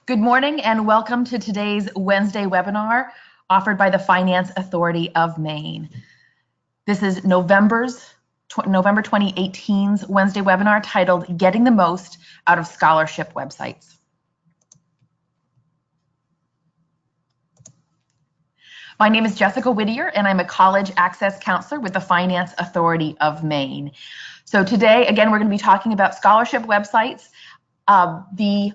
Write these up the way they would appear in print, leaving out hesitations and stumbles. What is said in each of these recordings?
Good morning and welcome to today's Wednesday webinar offered by the Finance Authority of Maine. This is November 2018's Wednesday webinar titled Getting the Most Out of Scholarship Websites. My name is Jessica Whittier and I'm a college access counselor with the Finance Authority of Maine. So today, again, we're going to be talking about scholarship websites. The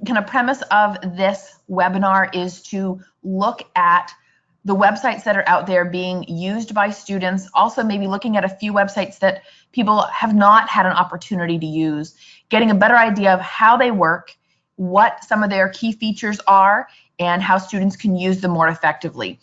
kind of premise of this webinar is to look at the websites that are out there being used by students, also maybe looking at a few websites that people have not had an opportunity to use, getting a better idea of how they work, what some of their key features are, and how students can use them more effectively.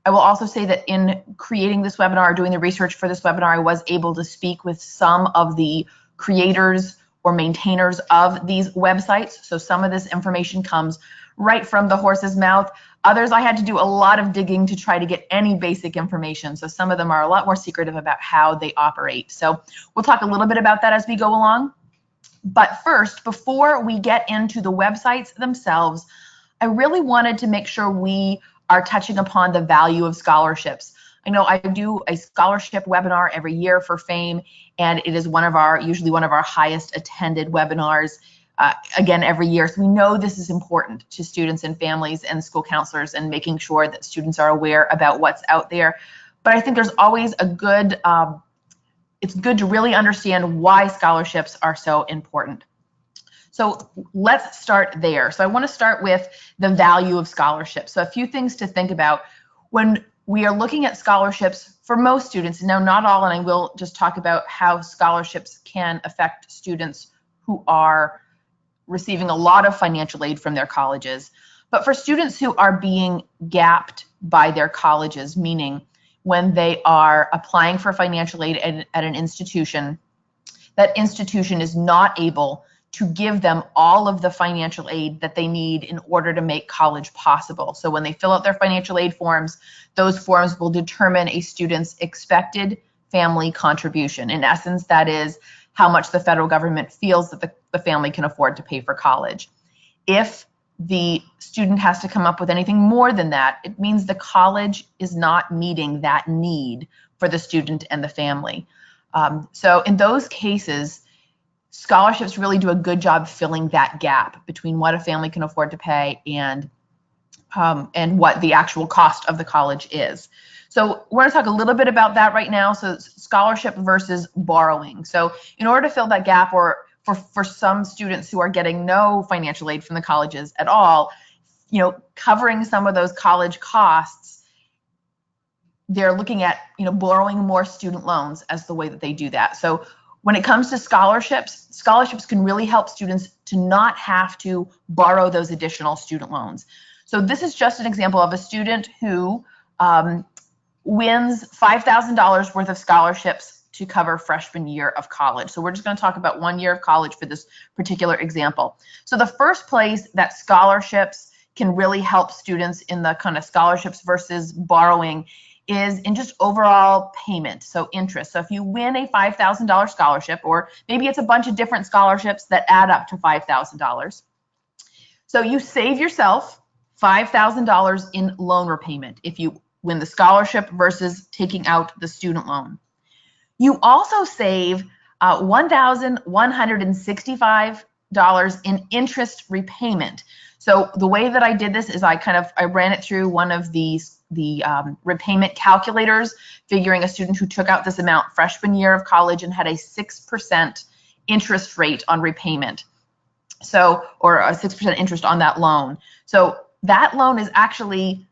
I will also say that in creating this webinar, doing the research for this webinar, I was able to speak with some of the creators or maintainers of these websites. So some of this information comes right from the horse's mouth. Others, I had to do a lot of digging to try to get any basic information. So some of them are a lot more secretive about how they operate. So we'll talk a little bit about that as we go along. But first, before we get into the websites themselves, I really wanted to make sure we are touching upon the value of scholarships. I know I do a scholarship webinar every year for FAME, and it is usually one of our highest attended webinars, again, every year. So we know this is important to students and families and school counselors and making sure that students are aware about what's out there. But I think there's always it's good to really understand why scholarships are so important. So let's start there. So I want to start with the value of scholarships. So a few things to think about when we are looking at scholarships for most students. Now, not all, and I will just talk about how scholarships can affect students who are receiving a lot of financial aid from their colleges. But for students who are being gapped by their colleges, meaning when they are applying for financial aid at an institution, that institution is not able to give them all of the financial aid that they need in order to make college possible. So when they fill out their financial aid forms, those forms will determine a student's expected family contribution. In essence, that is how much the federal government feels that the family can afford to pay for college. If the student has to come up with anything more than that, it means the college is not meeting that need for the student and the family. So in those cases, scholarships really do a good job filling that gap between what a family can afford to pay and what the actual cost of the college is. So we're going to talk a little bit about that right now. So scholarship versus borrowing. So in order to fill that gap, or for some students who are getting no financial aid from the colleges at all, covering some of those college costs, they're looking at borrowing more student loans as the way that they do that. So when it comes to scholarships can really help students to not have to borrow those additional student loans. So this is just an example of a student who wins $5,000 worth of scholarships to cover freshman year of college. So we're just going to talk about 1 year of college for this particular example. So the first place that scholarships can really help students in the kind of scholarships versus borrowing is in just overall payment, so interest. So if you win a $5,000 scholarship, or maybe it's a bunch of different scholarships that add up to $5,000. So you save yourself $5,000 in loan repayment if you win the scholarship versus taking out the student loan. You also save $1,165 in interest repayment. So the way that I did this is I ran it through one of the repayment calculators, figuring a student who took out this amount freshman year of college and had a 6% interest rate on repayment. So, or a 6% interest on that loan. So that loan is actually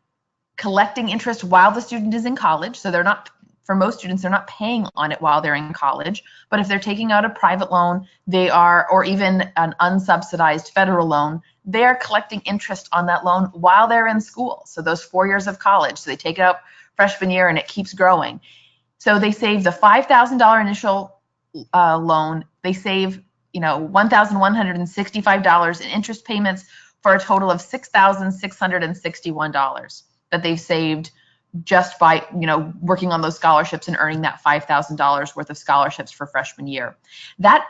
collecting interest while the student is in college. So they're not, for most students, they're not paying on it while they're in college. But if they're taking out a private loan, they are, or even an unsubsidized federal loan, they are collecting interest on that loan while they're in school. So those 4 years of college, so they take it out freshman year and it keeps growing. So they save the $5,000 initial loan. They save, $1,165 in interest payments for a total of $6,661 that they've saved just by, working on those scholarships and earning that $5,000 worth of scholarships for freshman year. That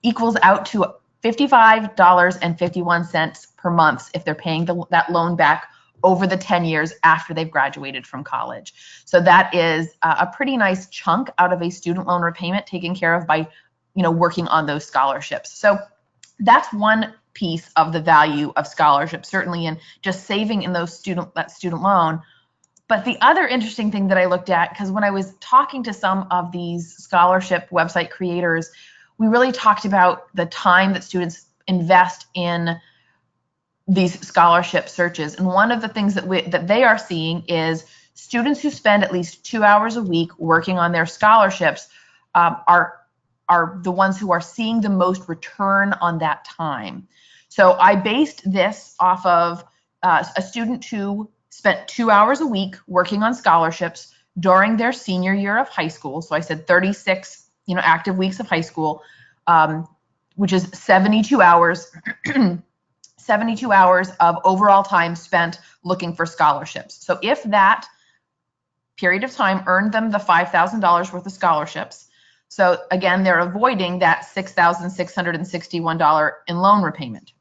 equals out to $55.51 per month if they're paying that loan back over the 10 years after they've graduated from college. So that is a pretty nice chunk out of a student loan repayment taken care of by, working on those scholarships. So that's one piece of the value of scholarships, certainly in just saving in that student loan. But the other interesting thing that I looked at, because when I was talking to some of these scholarship website creators, we really talked about the time that students invest in these scholarship searches. And one of the things that they are seeing is students who spend at least 2 hours a week working on their scholarships are the ones who are seeing the most return on that time. So I based this off of a student who spent 2 hours a week working on scholarships during their senior year of high school. So I said 36, active weeks of high school, which is 72 hours. 72 hours of overall time spent looking for scholarships. So if that period of time earned them the $5,000 worth of scholarships, so again, they're avoiding that $6,661 in loan repayment.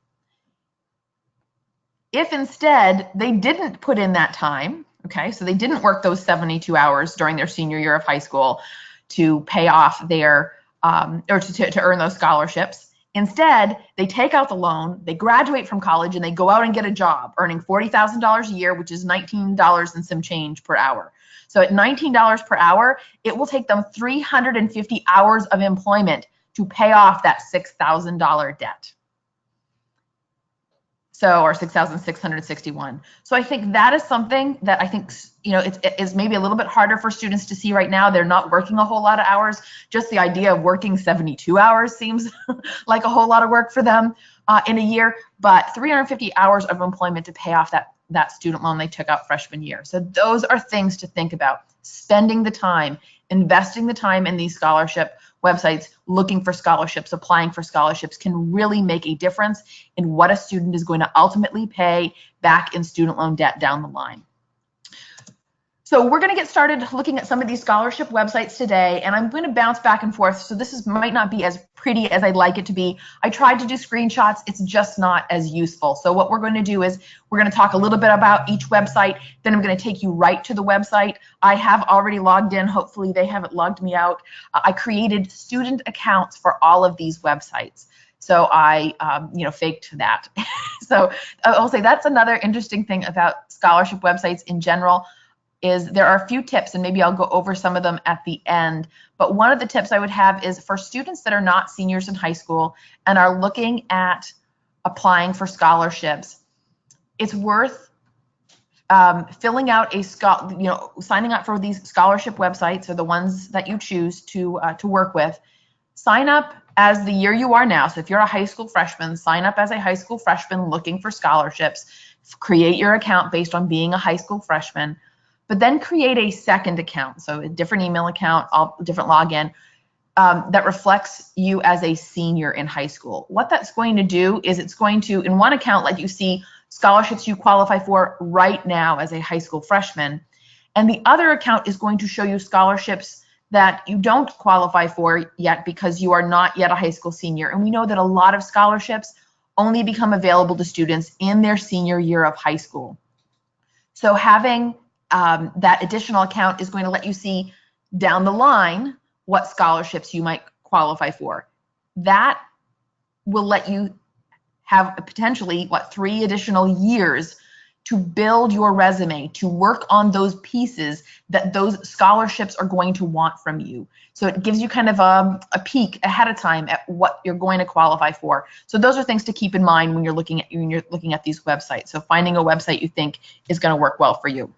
If instead they didn't put in that time, okay, so they didn't work those 72 hours during their senior year of high school to pay off their, or to earn those scholarships, instead, they take out the loan, they graduate from college, and they go out and get a job earning $40,000 a year, which is $19 and some change per hour. So at $19 per hour, it will take them 350 hours of employment to pay off that $6,000 debt. So, or 6,661. So I think that is something that I think, it is maybe a little bit harder for students to see right now. They're not working a whole lot of hours. Just the idea of working 72 hours seems like a whole lot of work for them in a year, but 350 hours of employment to pay off that student loan they took out freshman year. So those are things to think about. Spending the time, investing the time in these scholarship websites, looking for scholarships, applying for scholarships can really make a difference in what a student is going to ultimately pay back in student loan debt down the line. So we're going to get started looking at some of these scholarship websites today, and I'm going to bounce back and forth. So this might not be as pretty as I'd like it to be. I tried to do screenshots. It's just not as useful. So what we're going to do is we're going to talk a little bit about each website. Then I'm going to take you right to the website. I have already logged in. Hopefully they haven't logged me out. I created student accounts for all of these websites. So I, faked that. So I'll say that's another interesting thing about scholarship websites in general. Is there are a few tips, and maybe I'll go over some of them at the end. But one of the tips I would have is for students that are not seniors in high school and are looking at applying for scholarships, it's worth filling out signing up for these scholarship websites, or the ones that you choose to work with. Sign up as the year you are now. So if you're a high school freshman, sign up as a high school freshman looking for scholarships. Create your account based on being a high school freshman. But then create a second account, so a different email account, different login, that reflects you as a senior in high school. What that's going to do is it's going to, in one account, let you see scholarships you qualify for right now as a high school freshman. And the other account is going to show you scholarships that you don't qualify for yet because you are not yet a high school senior. And we know that a lot of scholarships only become available to students in their senior year of high school. So having that additional account is going to let you see down the line what scholarships you might qualify for. That will let you have potentially, 3 additional years to build your resume, to work on those pieces that those scholarships are going to want from you. So it gives you kind of a peek ahead of time at what you're going to qualify for. So those are things to keep in mind when you're looking at these websites. So finding a website you think is going to work well for you.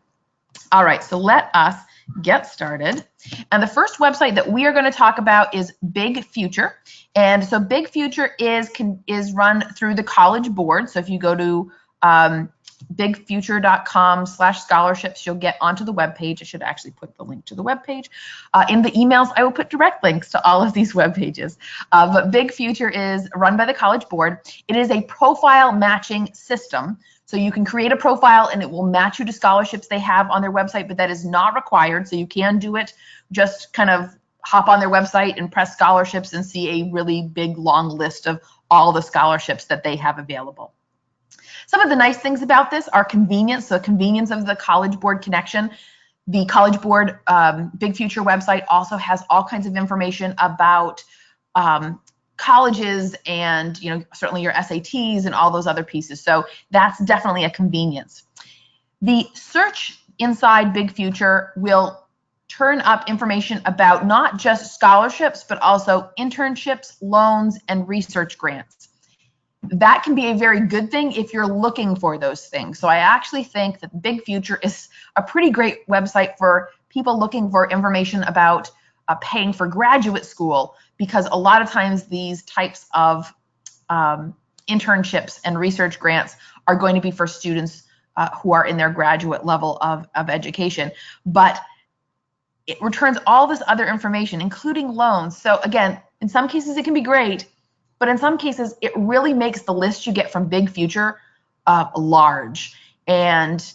All right, so let us get started. And the first website that we are going to talk about is Big Future. And so Big Future is run through the College Board. So if you go to bigfuture.com/scholarships, you'll get onto the webpage. I should actually put the link to the webpage. In the emails, I will put direct links to all of these web pages. But Big Future is run by the College Board. It is a profile matching system. So you can create a profile and it will match you to scholarships they have on their website, but that is not required. So you can do it, just kind of hop on their website and press scholarships and see a really big long list of all the scholarships that they have available. Some of the nice things about this are convenience. So convenience of the College Board connection. The College Board Big Future website also has all kinds of information about colleges and, you know, certainly your SATs and all those other pieces. So that's definitely a convenience. The search inside Big Future will turn up information about not just scholarships, but also internships, loans, and research grants. That can be a very good thing if you're looking for those things. So I actually think that Big Future is a pretty great website for people looking for information about paying for graduate school, because a lot of times these types of internships and research grants are going to be for students who are in their graduate level of education. But it returns all this other information, including loans. So again, in some cases it can be great, but in some cases it really makes the list you get from Big Future large and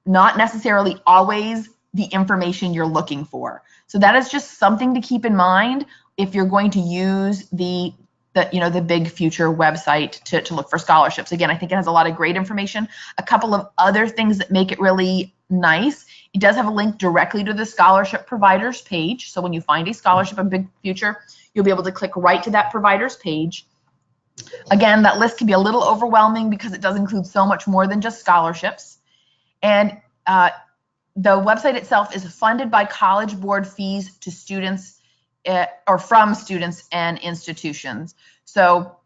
not necessarily always the information you're looking for. So that is just something to keep in mind if you're going to use the Big Future website to look for scholarships. Again, I think it has a lot of great information. A couple of other things that make it really nice. It does have a link directly to the scholarship providers page. So when you find a scholarship in Big Future, you'll be able to click right to that providers page. Again, that list can be a little overwhelming because it does include so much more than just scholarships. And the website itself is funded by College Board fees to students or from students and institutions. So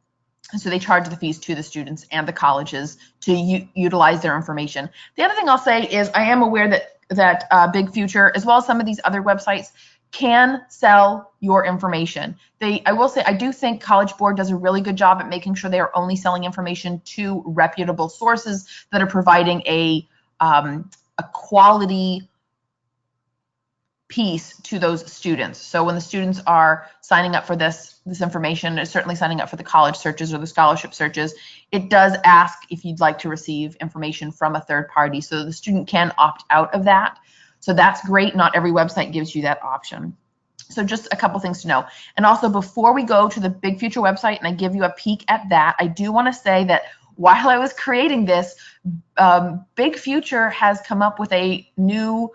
they charge the fees to the students and the colleges to utilize their information. The other thing I'll say is I am aware that Big Future, as well as some of these other websites, can sell your information. I will say I do think College Board does a really good job at making sure they are only selling information to reputable sources that are providing a quality piece to those students. So when the students are signing up for this information, certainly signing up for the college searches or the scholarship searches, it does ask if you'd like to receive information from a third party, so the student can opt out of that. So that's great. Not every website gives you that option. So just a couple things to know. And also, before we go to the Big Future website and I give you a peek at that, I do want to say that while I was creating this, Big Future has come up with a new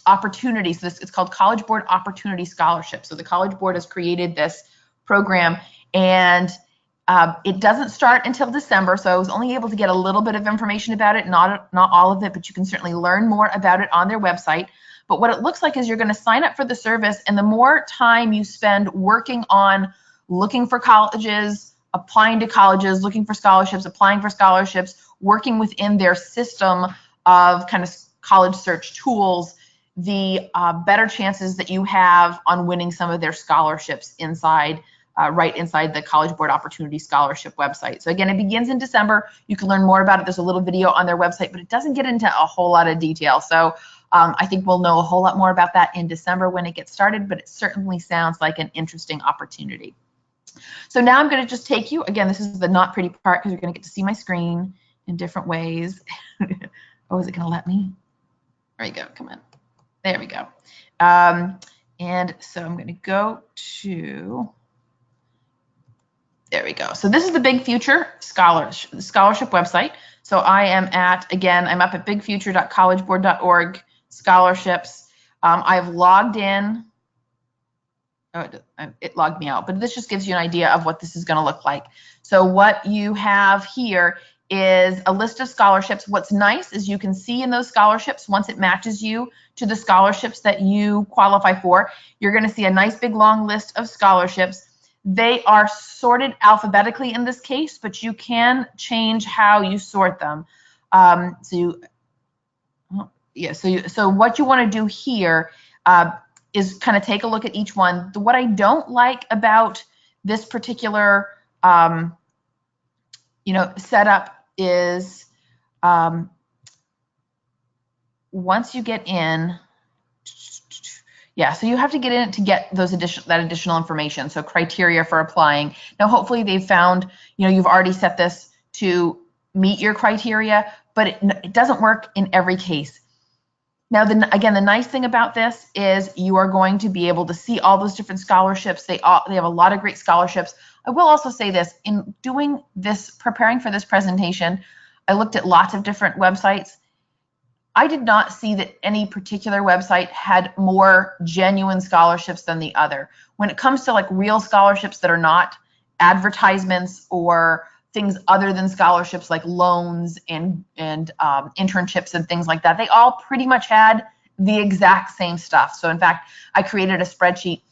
opportunity. So it's called College Board Opportunity Scholarship. So the College Board has created this program, and it doesn't start until December. So I was only able to get a little bit of information about it, not all of it, but you can certainly learn more about it on their website. But what it looks like is you're going to sign up for the service, and the more time you spend working on looking for colleges, applying to colleges, looking for scholarships, applying for scholarships, working within their system of kind of college search tools, the better chances that you have on winning some of their scholarships right inside the College Board Opportunity Scholarship website. So again, it begins in December. You can learn more about it. There's a little video on their website, but it doesn't get into a whole lot of detail. So I think we'll know a whole lot more about that in December when it gets started, but it certainly sounds like an interesting opportunity. So now I'm going to just take you, again, this is the not pretty part because you're going to get to see my screen in different ways. Oh, is it going to let me? There you go. Come on. There we go. And so I'm going to go to, there we go. So this is the Big Future scholarship website. So I am at, again, I'm up at bigfuture.collegeboard.org, scholarships. I've logged in. Oh, it logged me out, but this just gives you an idea of what this is going to look like. So what you have here is a list of scholarships. What's nice is you can see in those scholarships, once it matches you to the scholarships that you qualify for, you're going to see a nice big long list of scholarships. They are sorted alphabetically in this case, but you can change how you sort them. So what you want to do here is kind of take a look at each one. What I don't like about this particular setup is once you get in, so you have to get in to get that additional information. So criteria for applying. Now, hopefully they've found, you've already set this to meet your criteria, but it doesn't work in every case. Now, again, the nice thing about this is you are going to be able to see all those different scholarships. They have a lot of great scholarships. I will also say this, in doing this, preparing for this presentation, I looked at lots of different websites. I did not see that any particular website had more genuine scholarships than the other. When it comes to like real scholarships that are not advertisements or things other than scholarships like loans and internships and things like that, they all pretty much had the exact same stuff. So in fact, I created a spreadsheet,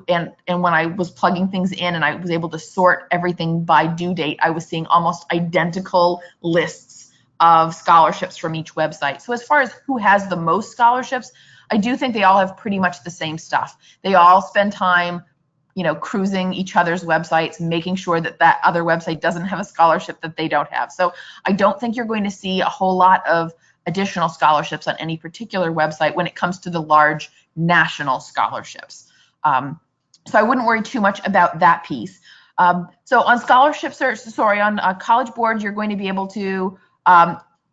and when I was plugging things in and I was able to sort everything by due date, I was seeing almost identical lists of scholarships from each website. So as far as who has the most scholarships, I do think they all have pretty much the same stuff. They all spend time, cruising each other's websites, making sure that that other website doesn't have a scholarship that they don't have. So I don't think you're going to see a whole lot of additional scholarships on any particular website when it comes to the large national scholarships. So I wouldn't worry too much about that piece. So on scholarships, on College Board, you're going to be able to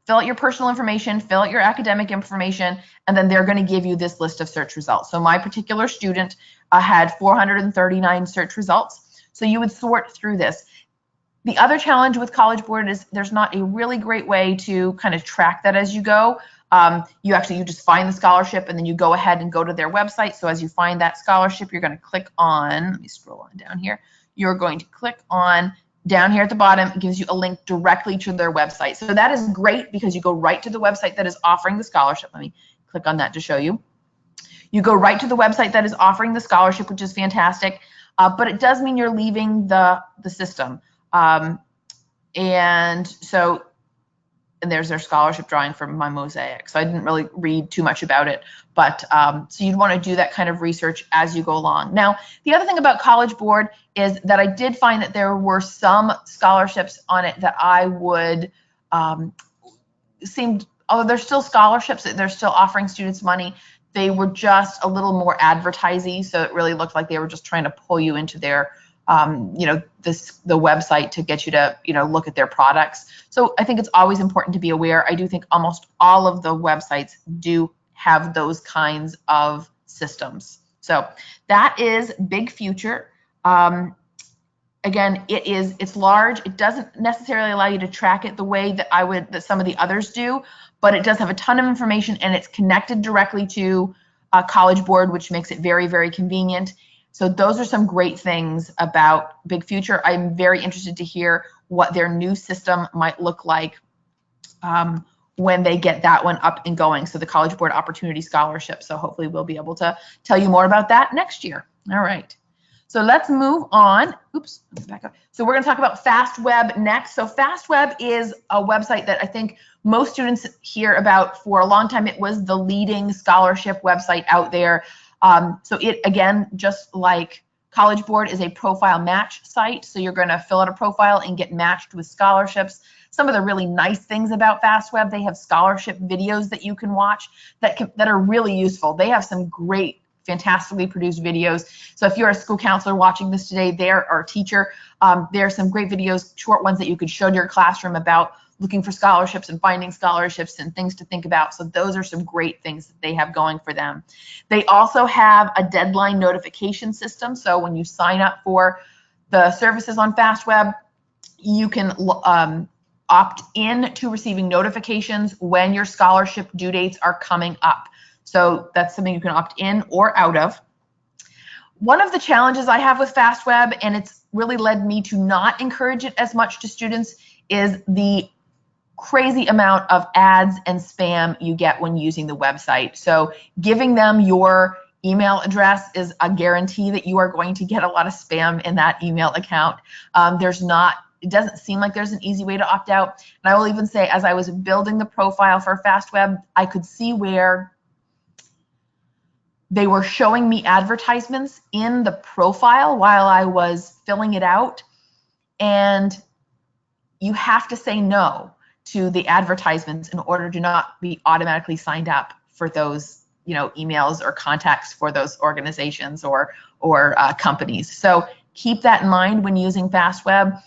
fill out your personal information, fill out your academic information, and then they're going to give you this list of search results. So my particular student had 439 search results. So you would sort through this. The other challenge with College Board is there's not a really great way to kind of track that as you go. You just find the scholarship and then you go ahead and go to their website. So as you find that scholarship, you're going to click on, let me scroll on down here. You're going to click on down here at the bottom. It gives you a link directly to their website. So that is great because you go right to the website that is offering the scholarship. Let me click on that to show you. You go right to the website that is offering the scholarship, which is fantastic. But it does mean you're leaving the system. And there's their scholarship drawing from my mosaic. So I didn't really read too much about it, but so you'd want to do that kind of research as you go along. Now, the other thing about College Board is that I did find that there were some scholarships on it that I would although they're still scholarships, they're still offering students money, they were just a little more advertising. So it really looked like they were just trying to pull you into their the website to get you to, look at their products. So I think it's always important to be aware. I do think almost all of the websites do have those kinds of systems. So that is Big Future. Again, it's large. It doesn't necessarily allow you to track it the way that some of the others do, but it does have a ton of information and it's connected directly to College Board, which makes it very, very convenient. So those are some great things about Big Future. I'm very interested to hear what their new system might look like when they get that one up and going. So the College Board Opportunity Scholarship. So hopefully we'll be able to tell you more about that next year. All right. So let's move on. Oops, back up. So we're going to talk about FastWeb next. So FastWeb is a website that I think most students hear about. For a long time, it was the leading scholarship website out there. So it, again, just like College Board, is a profile match site. So you're going to fill out a profile and get matched with scholarships. Some of the really nice things about FastWeb, they have scholarship videos that you can watch that are really useful. They have some great, fantastically produced videos. So if you're a school counselor watching this today, or a teacher, there are some great videos, short ones that you could show to your classroom about looking for scholarships and finding scholarships and things to think about. So those are some great things that they have going for them. They also have a deadline notification system. So when you sign up for the services on FastWeb, you can opt in to receiving notifications when your scholarship due dates are coming up. So that's something you can opt in or out of. One of the challenges I have with FastWeb, and it's really led me to not encourage it as much to students, is the crazy amount of ads and spam you get when using the website. So giving them your email address is a guarantee that you are going to get a lot of spam in that email account. It doesn't seem like there's an easy way to opt out. And I will even say, as I was building the profile for FastWeb, I could see where they were showing me advertisements in the profile while I was filling it out. And you have to say no to the advertisements in order to not be automatically signed up for those, emails or contacts for those organizations or companies. So keep that in mind when using FastWeb.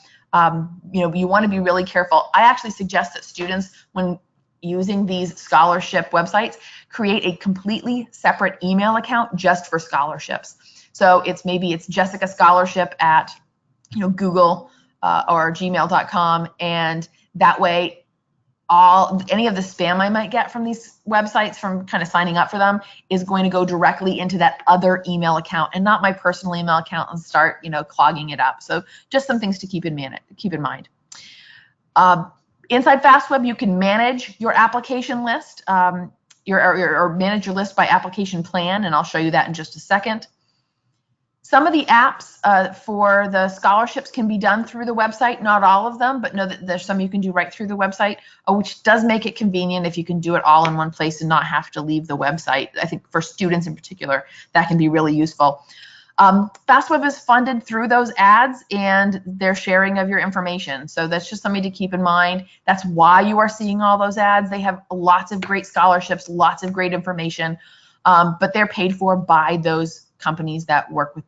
You want to be really careful. I actually suggest that students, when using these scholarship websites, create a completely separate email account just for scholarships. So maybe it's Jessica Scholarship at Google or gmail.com, and that way any of the spam I might get from these websites from kind of signing up for them is going to go directly into that other email account and not my personal email account and start, clogging it up. So just some things to keep in mind. Inside FastWeb, you can manage your application list, or manage your list by application plan, and I'll show you that in just a second. Some of the apps for the scholarships can be done through the website, not all of them, but know that there's some you can do right through the website, which does make it convenient if you can do it all in one place and not have to leave the website. I think for students in particular, that can be really useful. FastWeb is funded through those ads and their sharing of your information. So that's just something to keep in mind. That's why you are seeing all those ads. They have lots of great scholarships, lots of great information, but they're paid for by those companies that work with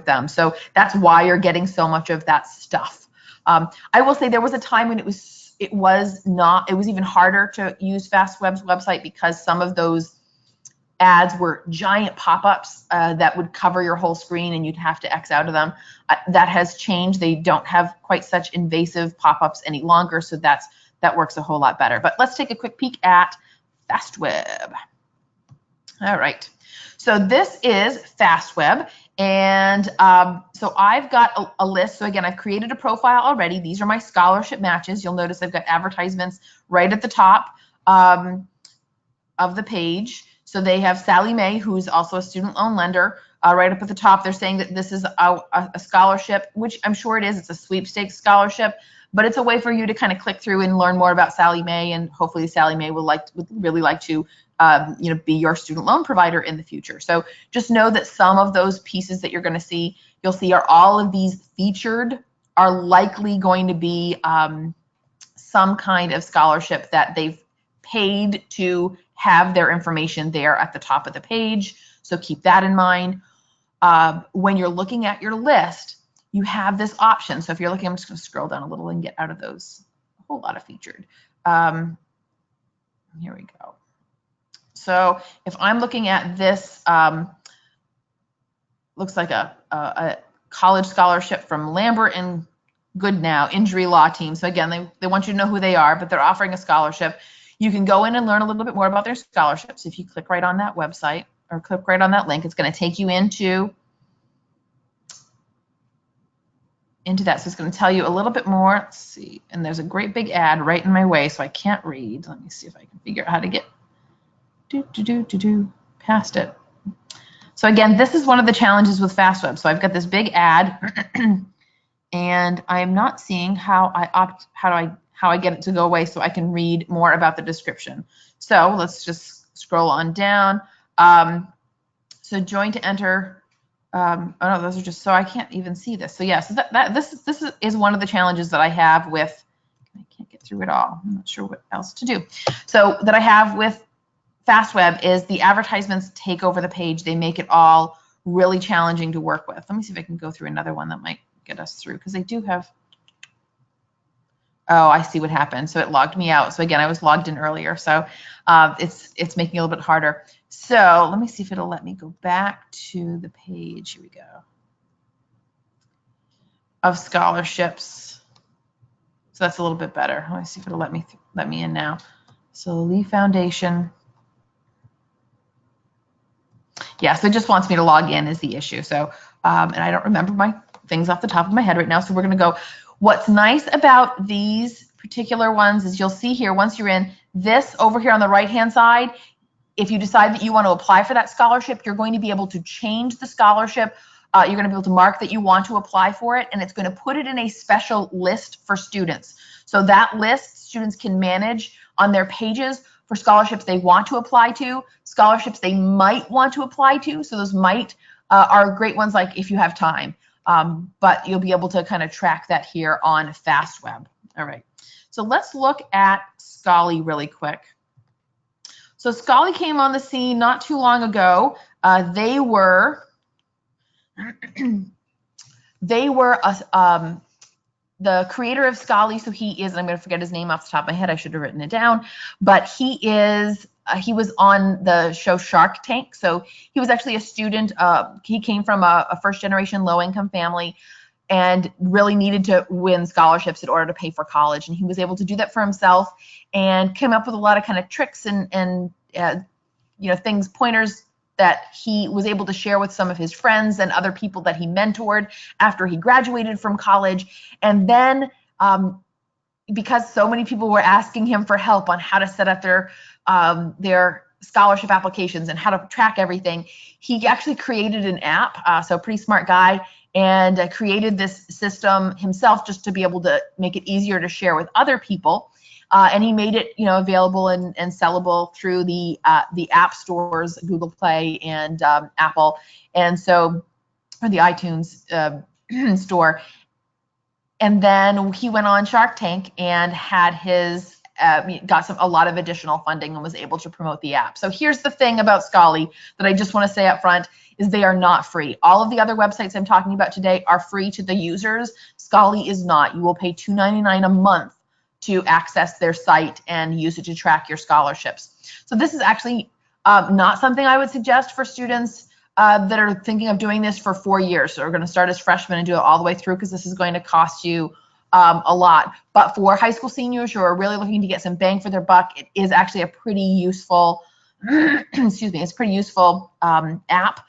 them. So that's why you're getting so much of that stuff. I will say there was a time when it was even harder to use FastWeb's website because some of those ads were giant pop-ups that would cover your whole screen and you'd have to X out of them. That has changed. They don't have quite such invasive pop-ups any longer, so that works a whole lot better. But let's take a quick peek at FastWeb. All right, so this is FastWeb, and so I've got a list. So again, I've created a profile already. These are my scholarship matches. You'll notice I've got advertisements right at the top of the page. So they have Sally Mae, who's also a student loan lender, right up at the top. They're saying that this is a scholarship, which I'm sure it is. It's a sweepstakes scholarship, but it's a way for you to kind of click through and learn more about Sally Mae, and hopefully Sally Mae would really like to be your student loan provider in the future. So just know that some of those pieces that you'll see are all of these featured are likely going to be some kind of scholarship that they've paid to have their information there at the top of the page. So keep that in mind. When you're looking at your list, you have this option. So if you're looking, I'm just going to scroll down a little and get out of those, a whole lot of featured. Here we go. So if I'm looking at this, looks like a college scholarship from Lambert and Goodnow Injury Law Team. So again, they want you to know who they are, but they're offering a scholarship. You can go in and learn a little bit more about their scholarships. If you click right on that website or click right on that link, it's going to take you into that. So it's going to tell you a little bit more. Let's see. And there's a great big ad right in my way, so I can't read. Let me see if I can figure out how to get past it. So again, this is one of the challenges with FastWeb. So I've got this big ad, and I'm not seeing how I get it to go away so I can read more about the description. So let's just scroll on down. So join to enter. Oh no, those are just, so I can't even see this. So yeah, so this is one of the challenges that I have with, I can't get through it all. I'm not sure what else to do. So that I have with FastWeb is the advertisements take over the page. They make it all really challenging to work with. Let me see if I can go through another one that might get us through, because they do have, oh, I see what happened. So it logged me out. So again, I was logged in earlier. So it's making it a little bit harder. So let me see if it'll let me go back to the page. Here we go. Of scholarships. So that's a little bit better. Let me see if it'll let me in now. So Lee Foundation. Yeah, so it just wants me to log in is the issue. So, and I don't remember my things off the top of my head right now. So we're going to go. What's nice about these particular ones is you'll see here, once you're in this over here on the right-hand side, if you decide that you want to apply for that scholarship, you're going to be able to change the scholarship. You're going to be able to mark that you want to apply for it, and it's going to put it in a special list for students. So that list students can manage on their pages for scholarships they want to apply to, scholarships they might want to apply to. So those might are great ones, like if you have time. But you'll be able to kind of track that here on FastWeb. All right, so let's look at Scholly really quick. So Scholly came on the scene not too long ago. They were the creator of Scholly. So he is, and I'm going to forget his name off the top of my head. I should have written it down. But he was on the show Shark Tank. So he was actually a student. He came from a first-generation low-income family. and really needed to win scholarships in order to pay for college. And he was able to do that for himself and came up with a lot of kind of tricks and things, pointers that he was able to share with some of his friends and other people that he mentored after he graduated from college. And then because so many people were asking him for help on how to set up their scholarship applications and how to track everything, he actually created an app, so pretty smart guy, and created this system himself just to be able to make it easier to share with other people. And he made it, available and sellable through the app stores, Google Play and Apple, and so, or the iTunes store. And then he went on Shark Tank and had his got a lot of additional funding and was able to promote the app. So here's the thing about Scholarly that I just want to say up front is they are not free. All of the other websites I'm talking about today are free to the users. Scholarly is not. You will pay $2.99 a month to access their site and use it to track your scholarships. So this is actually not something I would suggest for students that are thinking of doing this for 4 years. So we're going to start as freshmen and do it all the way through, because this is going to cost you a lot. But for high school seniors who are really looking to get some bang for their buck, it is actually a pretty useful, excuse me, it's a pretty useful app.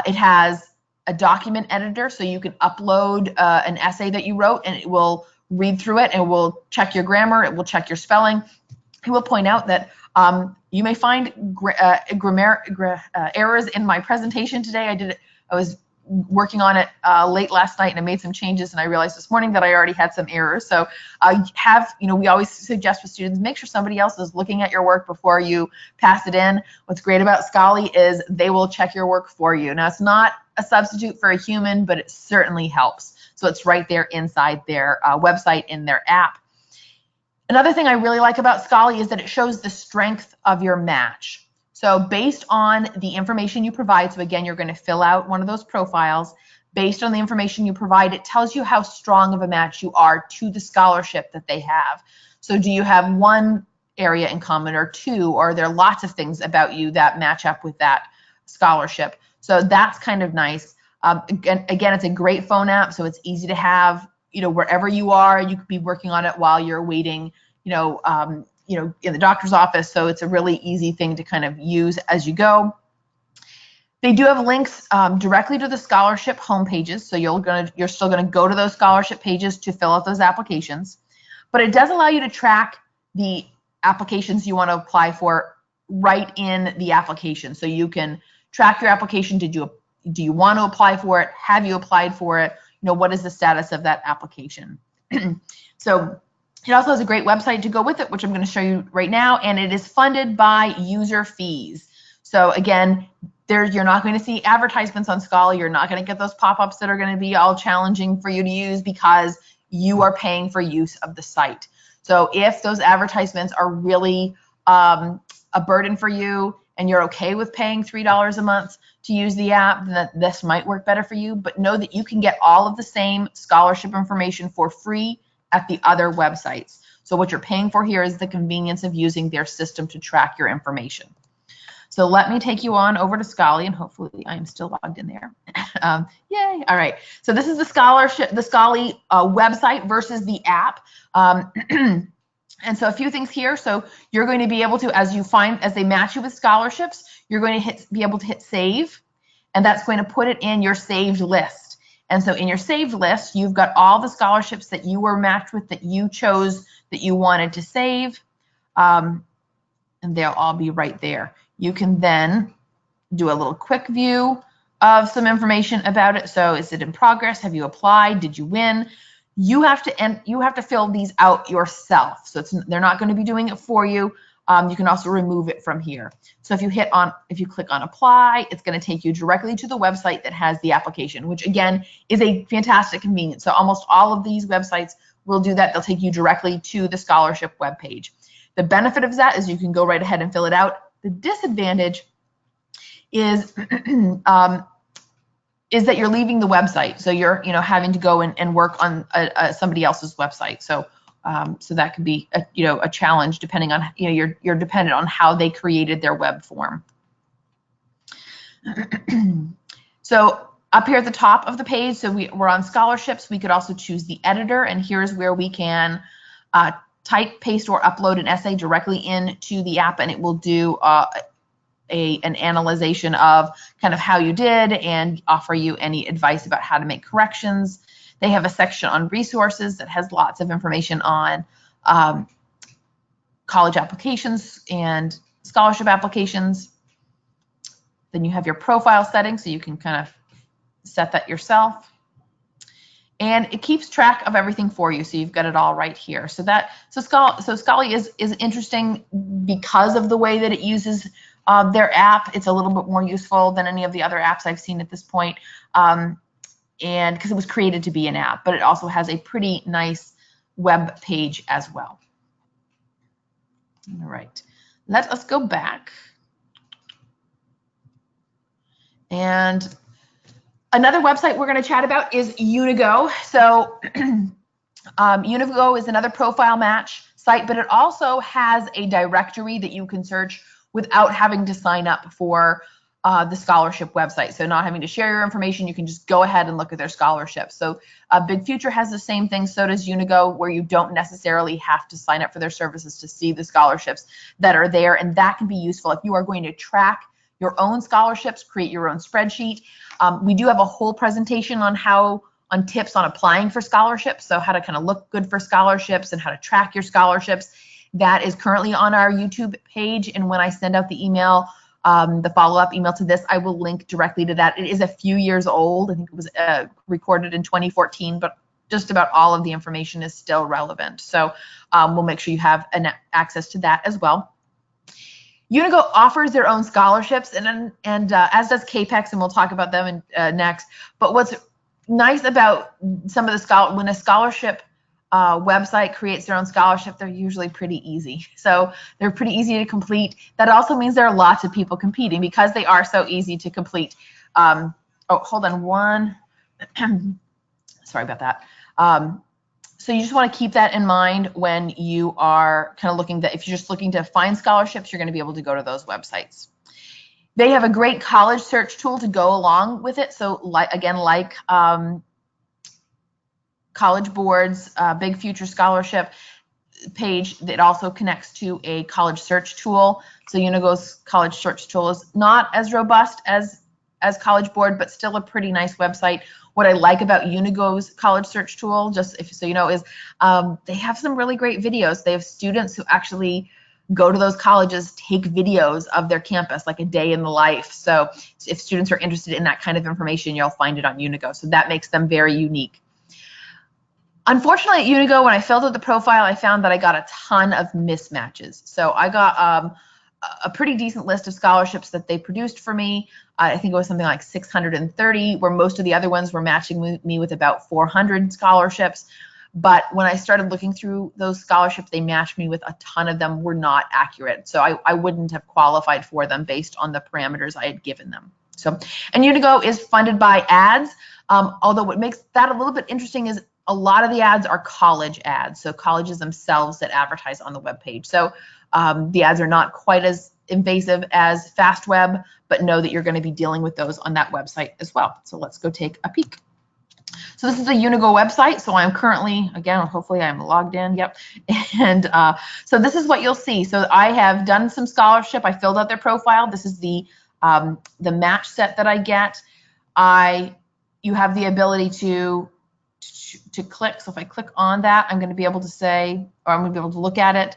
It has a document editor, so you can upload an essay that you wrote, and it will read through it, and it will check your grammar, it will check your spelling. It will point out that you may find errors in my presentation today. I was working on it late last night, and I made some changes, and I realized this morning that I already had some errors. So we always suggest with students, make sure somebody else is looking at your work before you pass it in. What's great about Scholarly is they will check your work for you. Now, it's not a substitute for a human, but it certainly helps. So it's right there inside their website in their app. Another thing I really like about Scholarly is that it shows the strength of your match. So based on the information you provide, so again, you're going to fill out one of those profiles. Based on the information you provide, it tells you how strong of a match you are to the scholarship that they have. So do you have one area in common, or two, or are there lots of things about you that match up with that scholarship? So that's kind of nice. Again, it's a great phone app, so it's easy to have, wherever you are. You could be working on it while you're waiting, in the doctor's office. So it's a really easy thing to kind of use as you go. They do have links directly to the scholarship homepages, so you're still gonna go to those scholarship pages to fill out those applications. But it does allow you to track the applications you want to apply for right in the application. So you can track your application. Do you want to apply for it? Have you applied for it? What is the status of that application? So it also has a great website to go with it, which I'm going to show you right now, and it is funded by user fees. So again, you're not going to see advertisements on Scholarly. You're not going to get those pop-ups that are going to be all challenging for you to use, because you are paying for use of the site. So if those advertisements are really a burden for you, and you're okay with paying $3 a month to use the app, then this might work better for you. But know that you can get all of the same scholarship information for free at the other websites. So what you're paying for here is the convenience of using their system to track your information. So let me take you on over to Scholarly, and hopefully I am still logged in there. Yay! All right. So this is the Scholarly website versus the app. And so a few things here. So you're going to be able to, as they match you with scholarships, you're going to be able to hit save, and that's going to put it in your saved list. And so in your saved list, you've got all the scholarships that you were matched with, that you chose, that you wanted to save, and they'll all be right there. You can then do a little quick view of some information about it. So is it in progress? Have you applied? Did you win? You have to fill these out yourself. So they're not going to be doing it for you. You can also remove it from here. So if you click on apply, it's going to take you directly to the website that has the application, which again is a fantastic convenience. So almost all of these websites will do that. They'll take you directly to the scholarship webpage. The benefit of that is you can go right ahead and fill it out. The disadvantage is that you're leaving the website. So you're having to go and work on somebody else's website. So that could be a challenge, depending on you're dependent on how they created their web form. So Up here at the top of the page, so we're on scholarships. We could also choose the editor, and here's where we can type, paste, or upload an essay directly into the app, and it will do an analyzation of kind of how you did and offer you any advice about how to make corrections. They have a section on resources that has lots of information on college applications and scholarship applications. Then you have your profile settings, so you can kind of set that yourself. And it keeps track of everything for you, so you've got it all right here. So Scholarly is interesting because of the way that it uses their app. It's a little bit more useful than any of the other apps I've seen at this point, and because it was created to be an app, but it also has a pretty nice web page as well. All right, let us go back. And another website we're going to chat about is Unigo. So Unigo is another profile match site, but it also has a directory that you can search without having to sign up for the scholarship website. So not having to share your information, you can just go ahead and look at their scholarships. So Big Future has the same thing, so does Unigo, where you don't necessarily have to sign up for their services to see the scholarships that are there, and that can be useful if you are going to track your own scholarships, create your own spreadsheet. We do have a whole presentation on tips on applying for scholarships, so how to kind of look good for scholarships and how to track your scholarships. That is currently on our YouTube page, and when I send out the email, the follow-up email to this, I will link directly to that. It is a few years old. I think it was recorded in 2014, but just about all of the information is still relevant. So we'll make sure you have access to that as well. Unigo offers their own scholarships, and as does Capex, and we'll talk about them next. But what's nice about some of the when a scholarship website creates their own scholarship, they're usually pretty easy. So they're pretty easy to complete. That also means there are lots of people competing because they are so easy to complete. Oh, hold on one. Sorry about that. So you just want to keep that in mind when you are kind of looking if you're just looking to find scholarships, you're going to be able to go to those websites. They have a great college search tool to go along with it. So like College Board's Big Future Scholarship page, that also connects to a college search tool. So Unigo's college search tool is not as robust as College Board, but still a pretty nice website. What I like about Unigo's college search tool, just so you know, is they have some really great videos. They have students who actually go to those colleges, take videos of their campus, like a day in the life. So if students are interested in that kind of information, you'll find it on Unigo. So that makes them very unique. Unfortunately, at Unigo, when I filled out the profile, I found that I got a ton of mismatches. So I got a pretty decent list of scholarships that they produced for me. I think it was something like 630, where most of the other ones were matching me with about 400 scholarships. But when I started looking through those scholarships, they matched me with a ton of them were not accurate. So I wouldn't have qualified for them based on the parameters I had given them. So, and Unigo is funded by ads, although what makes that a little bit interesting is a lot of the ads are college ads, so colleges themselves that advertise on the web page. So the ads are not quite as invasive as FastWeb, but know that you're going to be dealing with those on that website as well. So let's go take a peek. So this is a Unigo website. So I'm currently, again, hopefully I'm logged in. Yep. And so this is what you'll see. So I have done some scholarship. I filled out their profile. This is the match set that I get. You have the ability to click. So if I click on that, I'm going to be able to say, or I'm going to be able to look at it.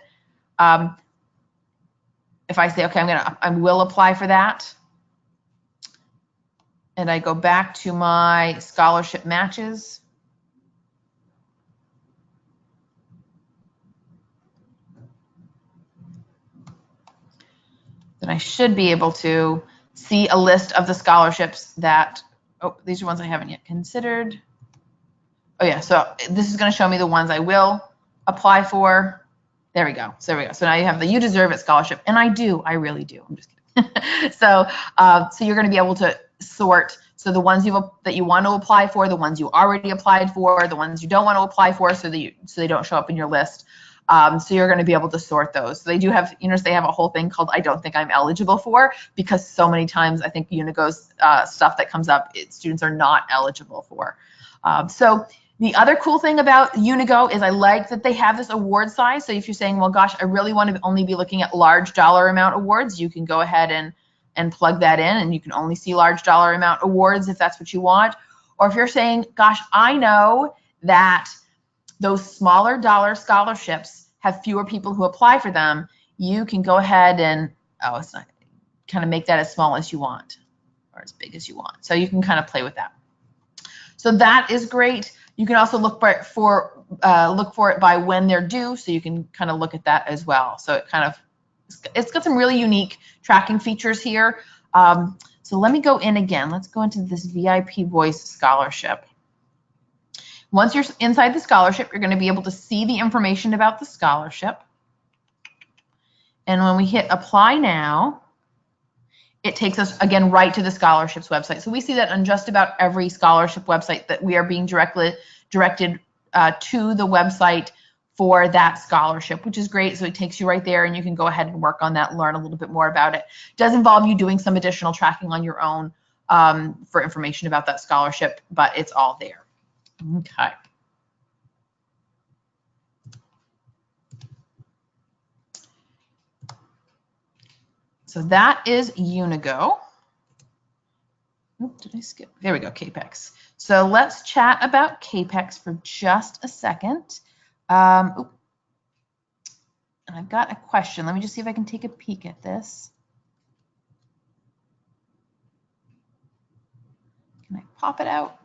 If I say, okay, I will apply for that, and I go back to my scholarship matches, then I should be able to see a list of the scholarships that, oh, these are ones I haven't yet considered. Oh yeah, so this is going to show me the ones I will apply for. There we go. So there we go. So now you have the You Deserve It scholarship, and I do. I really do. I'm just kidding. So you're going to be able to sort. So the ones that you want to apply for, the ones you already applied for, the ones you don't want to apply for, so they don't show up in your list. So you're going to be able to sort those. So they do have, they have a whole thing called I don't think I'm eligible for, because so many times I think Unigo's stuff that comes up, students are not eligible for. So the other cool thing about Unigo is I like that they have this award size. So if you're saying, well, gosh, I really want to only be looking at large dollar amount awards, you can go ahead and plug that in, and you can only see large dollar amount awards if that's what you want. Or if you're saying, gosh, I know that those smaller dollar scholarships have fewer people who apply for them, you can go ahead and, kind of make that as small as you want or as big as you want. So you can kind of play with that. So that is great. You can also look for it by when they're due, so you can kind of look at that as well. So it's got some really unique tracking features here. So let me go in again. Let's go into this VIP Voice scholarship. Once you're inside the scholarship, you're going to be able to see the information about the scholarship. And when we hit Apply Now, it takes us, again, right to the scholarships website. So we see that on just about every scholarship website that we are being directed to the website for that scholarship, which is great. So it takes you right there, and you can go ahead and work on that and learn a little bit more about it. It does involve you doing some additional tracking on your own for information about that scholarship, but it's all there. Okay. So that is Unigo. Oop, did I skip? There we go, Capex. So let's chat about Capex for just a second. And I've got a question. Let me just see if I can take a peek at this. Can I pop it out?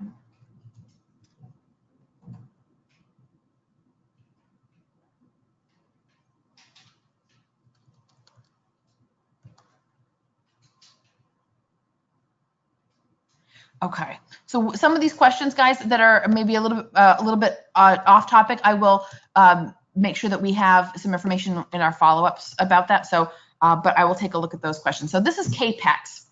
Okay, so some of these questions, guys, that are maybe a little bit off topic, I will make sure that we have some information in our follow-ups about that. So, but I will take a look at those questions. So this is Capex.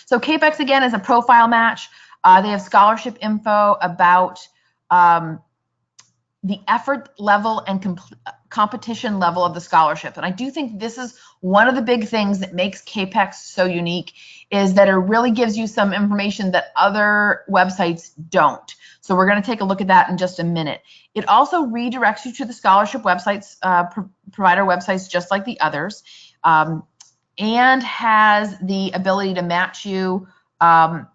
So Capex, again, is a profile match. They have scholarship info about the effort level and competition level of the scholarship. And I do think this is one of the big things that makes Capex so unique, is that it really gives you some information that other websites don't. So we're going to take a look at that in just a minute. It also redirects you to the scholarship websites, provider websites, just like the others, and has the ability to match you, to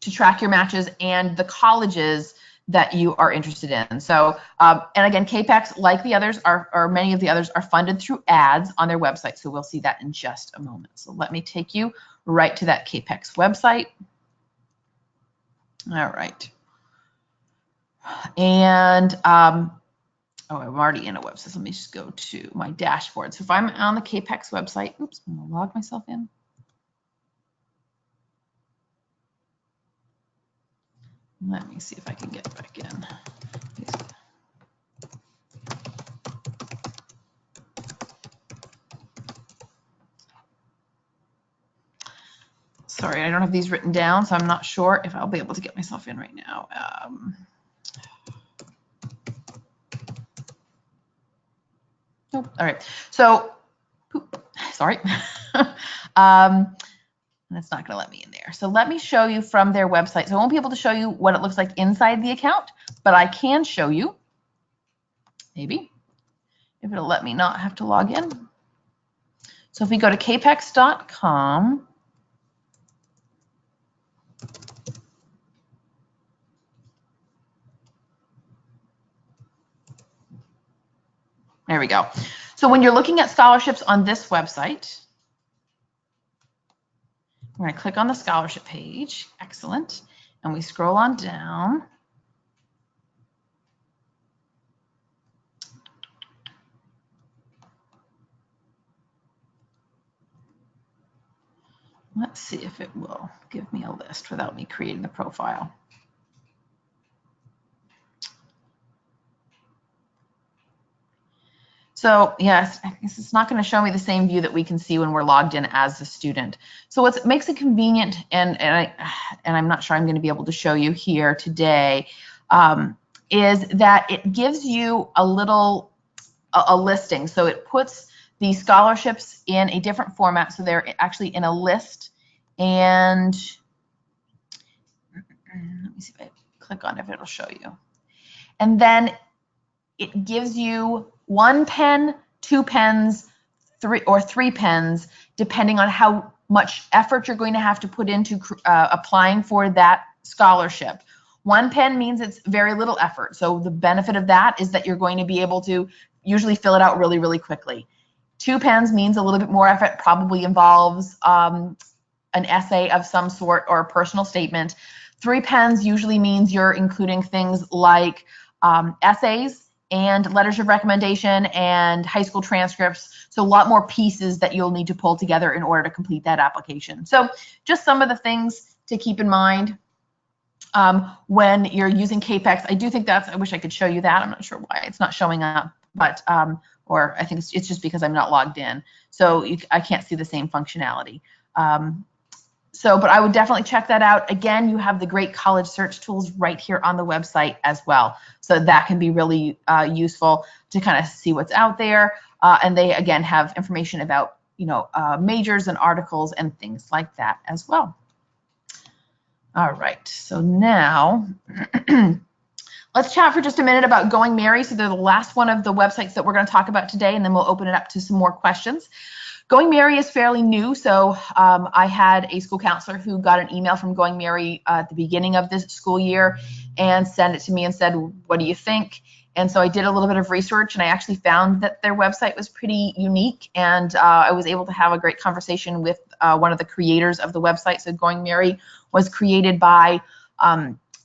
track your matches and the colleges that you are interested in. So, and again, Capex, like the others, or many of the others, are funded through ads on their website. So we'll see that in just a moment. So let me take you right to that Capex website. All right. And, oh, I'm already in a website. So let me just go to my dashboard. So if I'm on the Capex website, oops, I'm gonna log myself in. Let me see if I can get back in. Sorry, I don't have these written down, so I'm not sure if I'll be able to get myself in right now. Nope. All right. So, sorry. And it's not going to let me in there. So let me show you from their website. So I won't be able to show you what it looks like inside the account, but I can show you, maybe, if it'll let me not have to log in. So if we go to capex.com, there we go. So when you're looking at scholarships on this website, we're going to click on the scholarship page. Excellent. And we scroll on down. Let's see if it will give me a list without me creating the profile. So yes, I guess it's not going to show me the same view that we can see when we're logged in as a student. So what makes it convenient, and I'm not sure I'm going to be able to show you here today, is that it gives you a little a listing. So it puts the scholarships in a different format. So they're actually in a list. And let me see if I click on it, if it'll show you. And then it gives you 1 pen, 2 pens, 3 pens, depending on how much effort you're going to have to put into applying for that scholarship. 1 pen means it's very little effort. So the benefit of that is that you're going to be able to usually fill it out really, really quickly. 2 pens means a little bit more effort, probably involves an essay of some sort or a personal statement. 3 pens usually means you're including things like essays and letters of recommendation and high school transcripts. So a lot more pieces that you'll need to pull together in order to complete that application. So just some of the things to keep in mind when you're using Capex. I do think I wish I could show you that. I'm not sure why it's not showing up, but or I think it's just because I'm not logged in. So I can't see the same functionality. But I would definitely check that out. Again, you have the great college search tools right here on the website as well. So that can be really useful to kind of see what's out there. And they, again, have information about, majors and articles and things like that as well. All right, so now let's chat for just a minute about GoingMeri. So they're the last one of the websites that we're going to talk about today, and then we'll open it up to some more questions. GoingMeri is fairly new, so I had a school counselor who got an email from GoingMeri at the beginning of this school year and sent it to me and said, what do you think? And so I did a little bit of research, and I actually found that their website was pretty unique, and I was able to have a great conversation with one of the creators of the website. So GoingMeri was created by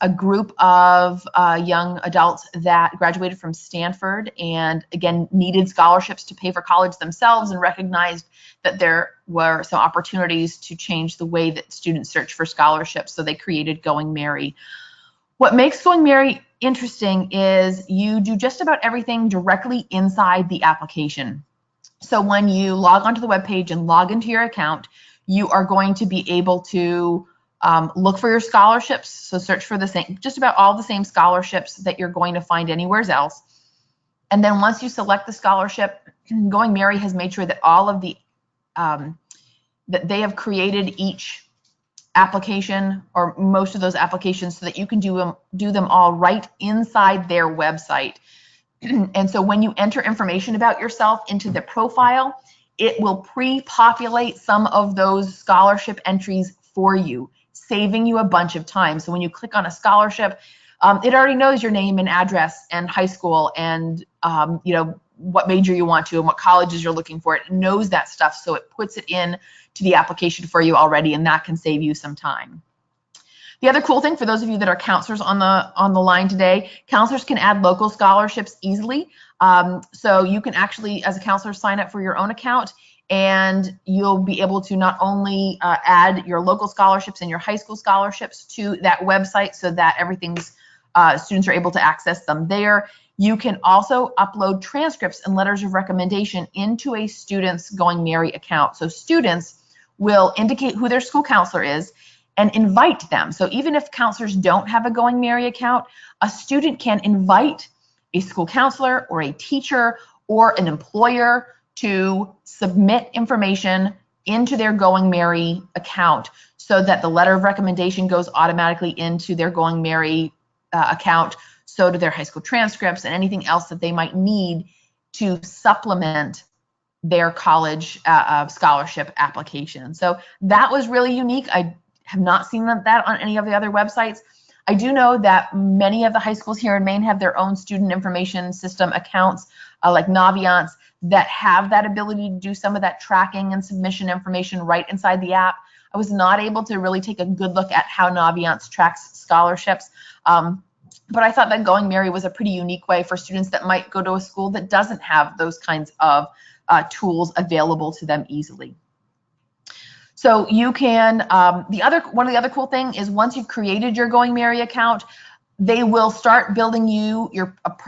a group of young adults that graduated from Stanford and, again, needed scholarships to pay for college themselves and recognized that there were some opportunities to change the way that students search for scholarships. So they created GoingMeri. What makes GoingMeri interesting is you do just about everything directly inside the application. So when you log onto the webpage and log into your account, you are going to be able to look for your scholarships. So search for just about all the same scholarships that you're going to find anywhere else. And then once you select the scholarship, GoingMeri has made sure that all of the that they have created each application or most of those applications so that you can do them all right inside their website. And so when you enter information about yourself into the profile, it will pre-populate some of those scholarship entries for you, saving you a bunch of time. So when you click on a scholarship, it already knows your name and address and high school and what major you want to and what colleges you're looking for. It knows that stuff, so it puts it in to the application for you already, and that can save you some time. The other cool thing for those of you that are counselors on the line today, counselors can add local scholarships easily. So you can actually, as a counselor, sign up for your own account, and you'll be able to not only add your local scholarships and your high school scholarships to that website so that students are able to access them there. You can also upload transcripts and letters of recommendation into a student's GoingMeri account. So students will indicate who their school counselor is and invite them. So even if counselors don't have a GoingMeri account, a student can invite a school counselor or a teacher or an employer to submit information into their GoingMeri account so that the letter of recommendation goes automatically into their GoingMeri account. So do their high school transcripts and anything else that they might need to supplement their college scholarship application. So that was really unique. I have not seen that on any of the other websites. I do know that many of the high schools here in Maine have their own student information system accounts like Naviance that have that ability to do some of that tracking and submission information right inside the app. I was not able to really take a good look at how Naviance tracks scholarships. But I thought that GoingMeri was a pretty unique way for students that might go to a school that doesn't have those kinds of tools available to them easily. So you can, one of the other cool things is once you've created your GoingMeri account, they will start building you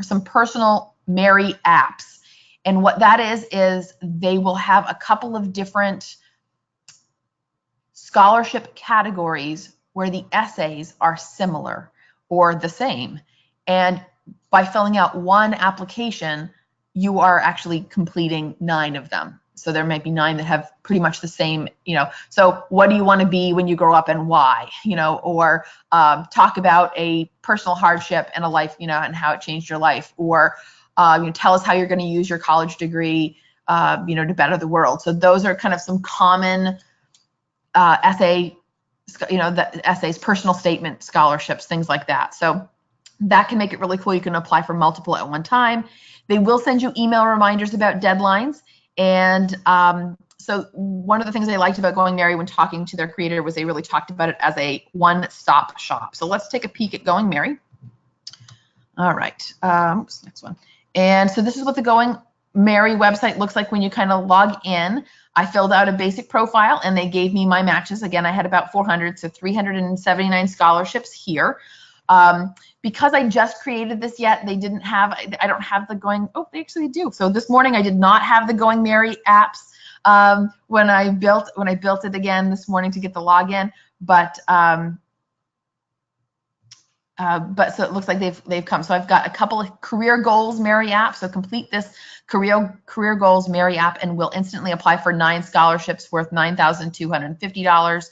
some personal Meri apps. And what that is they will have a couple of different scholarship categories where the essays are similar or the same. And by filling out one application, you are actually completing 9 of them. So there might be 9 that have pretty much the same, so what do you want to be when you grow up and why, or talk about a personal hardship and a life, and how it changed your life, or tell us how you're going to use your college degree, to better the world. So those are kind of some common essay, the essays, personal statement scholarships, things like that. So that can make it really cool. You can apply for multiple at one time. They will send you email reminders about deadlines. And so one of the things I liked about GoingMeri when talking to their creator was they really talked about it as a one-stop shop. So let's take a peek at GoingMeri. All right, next one. And so this is what the GoingMeri website looks like when you kind of log in. I filled out a basic profile and they gave me my matches. Again, I had about 400, so 379 scholarships here. Because I just created this yet, they didn't have, I don't have the they actually do. So this morning I did not have the GoingMeri apps when I built it again this morning to get the login, but so it looks like they've come. So I've got a couple of career goals Meri apps. So complete this career goals Meri app and we'll instantly apply for 9 scholarships worth $9,250.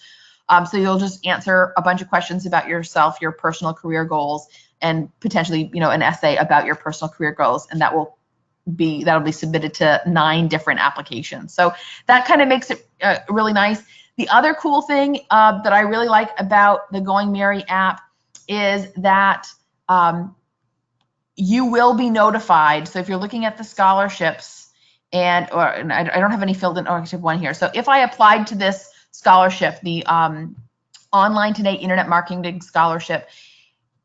So you'll just answer a bunch of questions about yourself, your personal career goals, and potentially, an essay about your personal career goals, and that'll be submitted to 9 different applications. So that kind of makes it really nice. The other cool thing that I really like about the GoingMeri app is that you will be notified. So if you're looking at the scholarships, and I don't have any filled in, I have one here. So if I applied to this scholarship, the Online Today Internet Marketing Scholarship,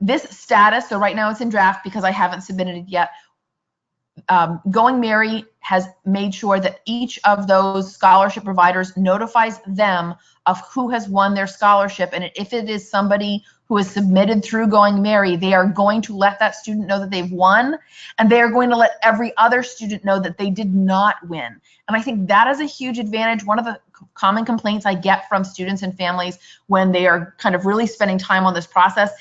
this status, so right now it's in draft because I haven't submitted it yet. GoingMeri has made sure that each of those scholarship providers notifies them of who has won their scholarship, and if it is somebody who is submitted through GoingMeri, they are going to let that student know that they've won, and they are going to let every other student know that they did not win. And I think that is a huge advantage. One of the common complaints I get from students and families when they are kind of really spending time on this process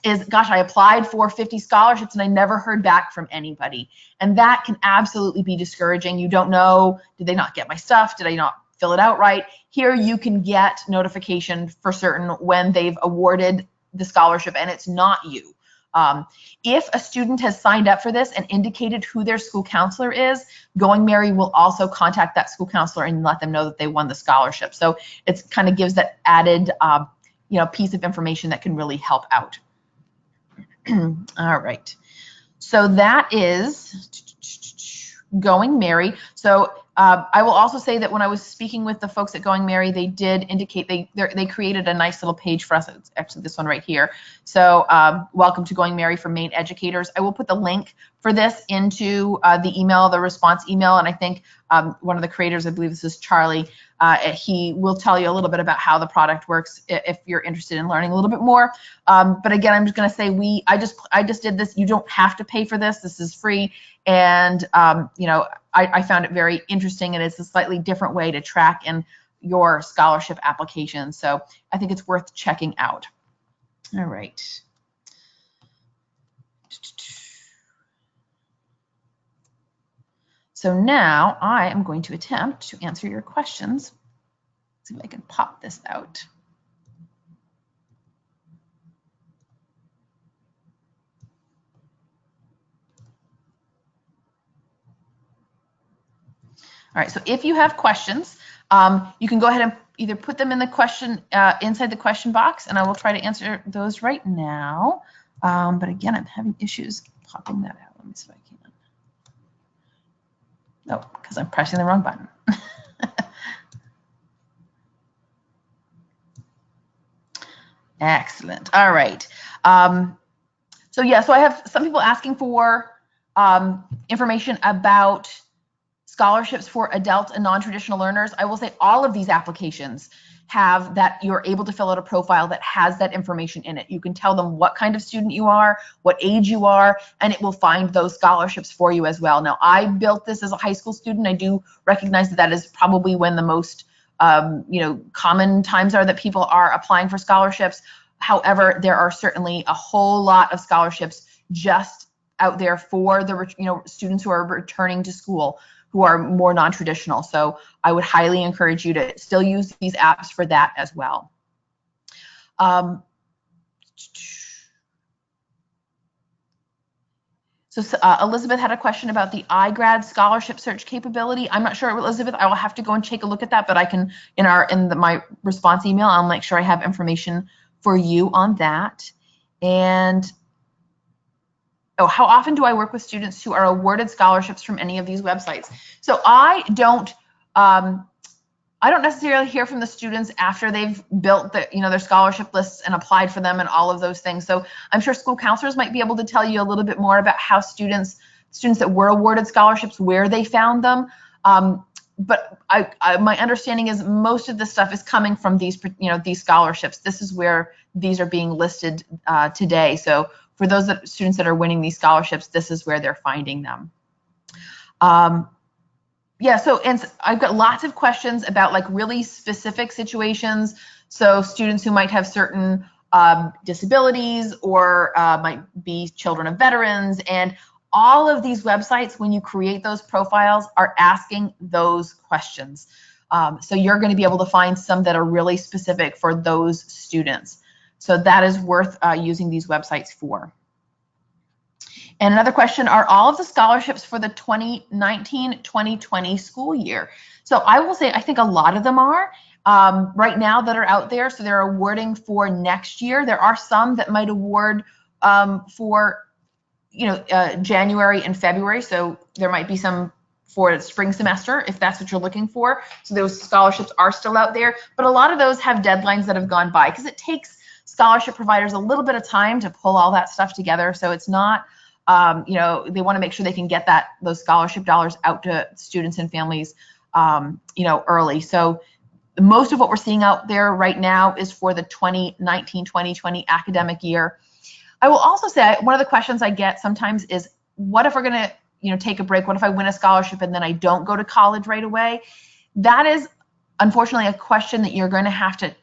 is, gosh, I applied for 50 scholarships and I never heard back from anybody. And that can absolutely be discouraging. You don't know, did they not get my stuff? Did I not fill it out right? Here you can get notification for certain when they've awarded the scholarship and it's not you. If a student has signed up for this and indicated who their school counselor is, GoingMeri will also contact that school counselor and let them know that they won the scholarship. So it kind of gives that added piece of information that can really help out. All right, so that is GoingMeri. So I will also say that when I was speaking with the folks at GoingMeri, they did indicate they created a nice little page for us. It's actually this one right here. So welcome to GoingMeri for Maine educators. I will put the link for this into the email, the response email, and I think one of the creators, I believe this is Charlie, he will tell you a little bit about how the product works if you're interested in learning a little bit more. But again, I'm just going to say I just did this. You don't have to pay for this. This is free, and I found it very interesting, and it's a slightly different way to track in your scholarship application. So I think it's worth checking out. All right. So now I am going to attempt to answer your questions. Let's see if I can pop this out. All right, so if you have questions, you can go ahead and either put them in the question inside the question box, and I will try to answer those right now. But again, I'm having issues popping that out. Let me see if I can. No, because I'm pressing the wrong button. Excellent. All right. So yeah, so I have some people asking for information about scholarships for adult and non-traditional learners. I will say all of these applications have that you're able to fill out a profile that has that information in it. You can tell them what kind of student you are, what age you are, and it will find those scholarships for you as well. Now, I built this as a high school student. I do recognize that that is probably when the most common times are that people are applying for scholarships. However, there are certainly a whole lot of scholarships just out there for the students who are returning to school, who are more non-traditional. So I would highly encourage you to still use these apps for that as well. So Elizabeth had a question about the iGrad scholarship search capability. I'm not sure, Elizabeth. I will have to go and take a look at that, but I can my response email, I'll make sure I have information for you on that. And how often do I work with students who are awarded scholarships from any of these websites? So I don't necessarily hear from the students after they've built their scholarship lists and applied for them and all of those things. So I'm sure school counselors might be able to tell you a little bit more about how students that were awarded scholarships, where they found them. But my understanding is most of the stuff is coming from these scholarships. This is where these are being listed today. So for those students that are winning these scholarships, this is where they're finding them. Yeah, and I've got lots of questions about like really specific situations. So students who might have certain disabilities or might be children of veterans, and all of these websites, when you create those profiles, are asking those questions. So you're going to be able to find some that are really specific for those students. So that is worth using these websites for. And another question, are all of the scholarships for the 2019-2020 school year? So I will say I think a lot of them are right now that are out there. So they're awarding for next year. There are some that might award for January and February. So there might be some for the spring semester if that's what you're looking for. So those scholarships are still out there. But a lot of those have deadlines that have gone by because it takes scholarship providers a little bit of time to pull all that stuff together. So it's not they want to make sure they can get those scholarship dollars out to students and families, early. So most of what we're seeing out there right now is for the 2019-2020 academic year. I will also say one of the questions I get sometimes is, what if we're going to, take a break? What if I win a scholarship and then I don't go to college right away? That is unfortunately a question that you're going to have to,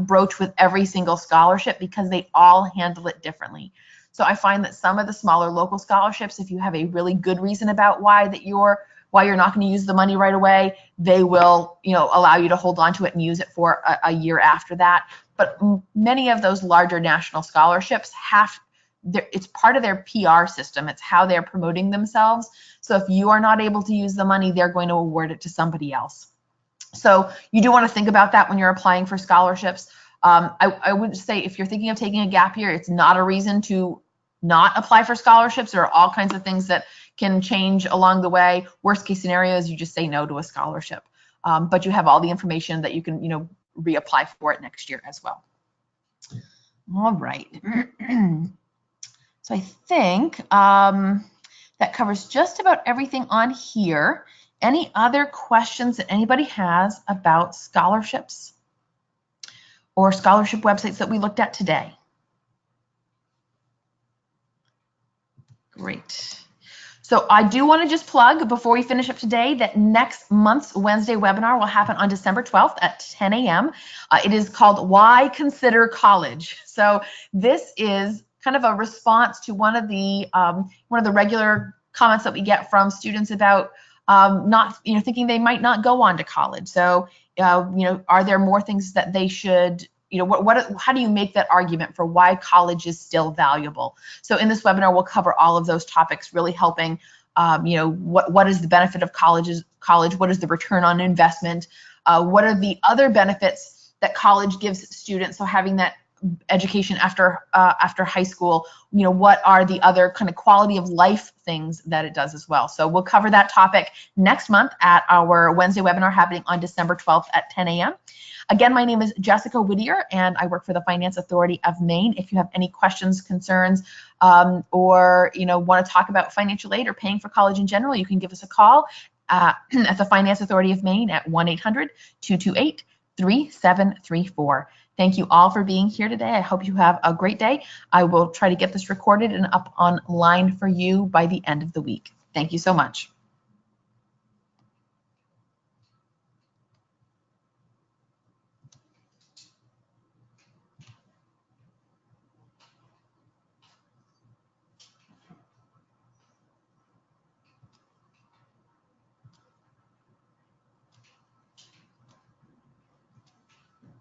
broach with every single scholarship because they all handle it differently. So I find that some of the smaller local scholarships, if you have a really good reason about why you're not going to use the money right away, they will, allow you to hold on to it and use it for a year after that. But many of those larger national scholarships it's part of their PR system. It's how they're promoting themselves. So if you are not able to use the money, they're going to award it to somebody else. So you do want to think about that when you're applying for scholarships. I would say if you're thinking of taking a gap year, it's not a reason to not apply for scholarships. There are all kinds of things that can change along the way. Worst case scenario is you just say no to a scholarship, but you have all the information that you can, reapply for it next year as well. All right. So I think that covers just about everything on here. Any other questions that anybody has about scholarships or scholarship websites that we looked at today? Great. So I do want to just plug before we finish up today that next month's Wednesday webinar will happen on December 12th at 10 a.m. It is called Why Consider College. So this is kind of a response to one of the regular comments that we get from students about not thinking they might not go on to college. So are there more things that they should how do you make that argument for why college is still valuable? So in this webinar, we'll cover all of those topics, really helping, what is the benefit of college? What is the return on investment? What are the other benefits that college gives students? So having that education after high school, what are the other kind of quality of life things that it does as well? So we'll cover that topic next month at our Wednesday webinar happening on December 12th at 10 a.m. Again, my name is Jessica Whittier, and I work for the Finance Authority of Maine. If you have any questions, concerns, or want to talk about financial aid or paying for college in general, you can give us a call at the Finance Authority of Maine at 1-800-228-3734. Thank you all for being here today. I hope you have a great day. I will try to get this recorded and up online for you by the end of the week. Thank you so much.